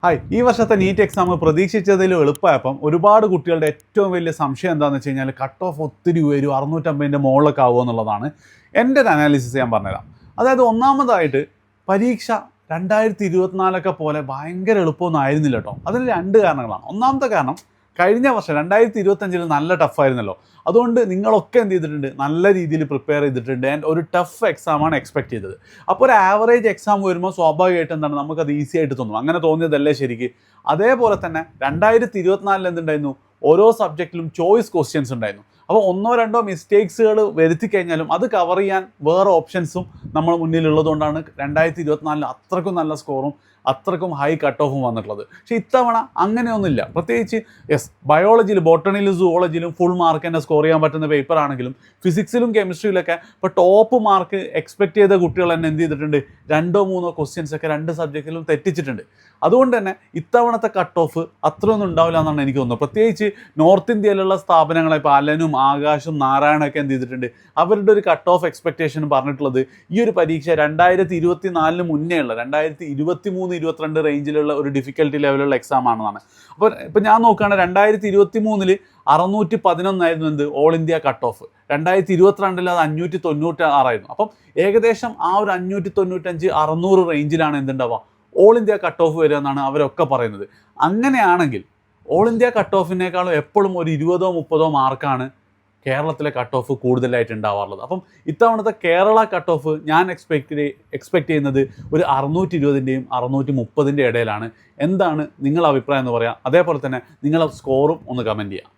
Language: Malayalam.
ഹായ്, ഈ വർഷത്തെ നീറ്റ് എക്സാം പ്രതീക്ഷിച്ചതിലും എളുപ്പമായപ്പം ഒരുപാട് കുട്ടികളുടെ ഏറ്റവും വലിയ സംശയം എന്താണെന്ന് വെച്ച് കഴിഞ്ഞാൽ കട്ട് ഓഫ് ഒത്തിരി വരും, 650ൻ്റെ മുകളിലൊക്കെ ആവുമോ എന്നുള്ളതാണ്. എൻ്റെ ഒരു അനാലിസിസ് ഞാൻ പറഞ്ഞുതരാം. അതായത് ഒന്നാമതായിട്ട് പരീക്ഷ 2024 പോലെ ഭയങ്കര എളുപ്പമൊന്നും ആയിരുന്നില്ല കേട്ടോ. അതിന് രണ്ട് കാരണങ്ങളാണ്. ഒന്നാമത്തെ കാരണം, കഴിഞ്ഞ വർഷം 2025 നല്ല ടഫായിരുന്നല്ലോ. അതുകൊണ്ട് നിങ്ങളൊക്കെ എന്ത് ചെയ്തിട്ടുണ്ട്, നല്ല രീതിയിൽ പ്രിപ്പയർ ചെയ്തിട്ടുണ്ട് ആൻഡ് ഒരു ടഫ് എക്സാമാണ് എക്സ്പെക്ട് ചെയ്തത്. അപ്പോൾ ഒരു ആവറേജ് എക്സാം വരുമ്പോൾ സ്വാഭാവികമായിട്ട് എന്താണ്, നമുക്കത് ഈസി ആയിട്ട് തോന്നും. അങ്ങനെ തോന്നിയതല്ലേ ശരിക്ക്. അതേപോലെ തന്നെ 2024 എന്തുണ്ടായിരുന്നു, ഓരോ സബ്ജക്റ്റിലും ചോയ്സ് ക്വസ്റ്റ്യൻസ് ഉണ്ടായിരുന്നു. അപ്പോൾ ഒന്നോ രണ്ടോ മിസ്റ്റേക്സുകൾ വരുത്തി കഴിഞ്ഞാലും അത് കവർ ചെയ്യാൻ വേറെ ഓപ്ഷൻസും നമ്മൾ മുന്നിലുള്ളതുകൊണ്ടാണ് 2024 അത്രക്കും നല്ല സ്കോറും അത്രക്കും ഹൈ കട്ട് ഓഫും വന്നിട്ടുള്ളത്. പക്ഷേ ഇത്തവണ അങ്ങനെയൊന്നുമില്ല. പ്രത്യേകിച്ച് ബയോളജിയിൽ, ബോട്ടണിയിലും സുവോളജിയിലും ഫുൾ മാർക്ക് തന്നെ സ്കോർ ചെയ്യാൻ പറ്റുന്ന പേപ്പർ ആണെങ്കിലും ഫിസിക്സിലും കെമിസ്ട്രിയിലൊക്കെ ഇപ്പോൾ ടോപ്പ് മാർക്ക് എക്സ്പെക്ട് ചെയ്ത കുട്ടികൾ തന്നെ എന്ത് ചെയ്തിട്ടുണ്ട്, 2-3 ക്വസ്റ്റ്യൻസ് ഒക്കെ 2 സബ്ജക്റ്റിലും തെറ്റിച്ചിട്ടുണ്ട്. അതുകൊണ്ട് തന്നെ ഇത്തവണത്തെ കട്ട് ഓഫ് അത്രയൊന്നും ഉണ്ടാവില്ല എന്നാണ് എനിക്ക് തോന്നുന്നത്. പ്രത്യേകിച്ച് നോർത്ത് ഇന്ത്യയിലുള്ള സ്ഥാപനങ്ങളെ ഇപ്പോൾ അലനും ആകാശും നാരായണൊക്കെ എന്ത് ചെയ്തിട്ടുണ്ട്, അവരുടെ ഒരു കട്ട് ഓഫ് എക്സ്പെക്റ്റേഷൻ പറഞ്ഞിട്ടുള്ളത് ഈ ഒരു പരീക്ഷ 2024 മുന്നേ ഉള്ള 2023-22 റേഞ്ചിലുള്ള ഒരു ഡിഫിക്കൽട്ടി ലെവലുള്ള എക്സാം ആണെന്നാണ്. അപ്പോൾ ഇപ്പോൾ ഞാൻ നോക്കുകയാണെങ്കിൽ 2023 611 ആയിരുന്നു എന്ത് ഓൾ ഇന്ത്യ കട്ട് ഓഫ്. 2022 അത് 596 അപ്പം ഏകദേശം ആ ഒരു 595-600 റേഞ്ചിലാണ് എന്തുണ്ടാവുക, ഓൾ ഇന്ത്യ കട്ട് ഓഫ് വരിക എന്നാണ് അവരൊക്കെ പറയുന്നത്. അങ്ങനെയാണെങ്കിൽ ഓൾ ഇന്ത്യ കട്ട് ഓഫിനേക്കാളും എപ്പോഴും ഒരു 20-30 മാർക്കാണ് കേരളത്തിലെ കട്ട് ഓഫ് കൂടുതലായിട്ട് ഉണ്ടാവാറുള്ളത്. അപ്പം ഇത്തവണത്തെ കേരള കട്ട് ഓഫ് ഞാൻ എക്സ്പെക്ട് ചെയ്യുന്നത് ഒരു 620ൻ്റെയും 630ൻ്റെ ഇടയിലാണ്. എന്താണ് നിങ്ങളുടെ അഭിപ്രായം എന്ന് പറയാം. അതേപോലെ തന്നെ നിങ്ങളുടെ സ്കോറും ഒന്ന് കമൻറ്റ് ചെയ്യാം.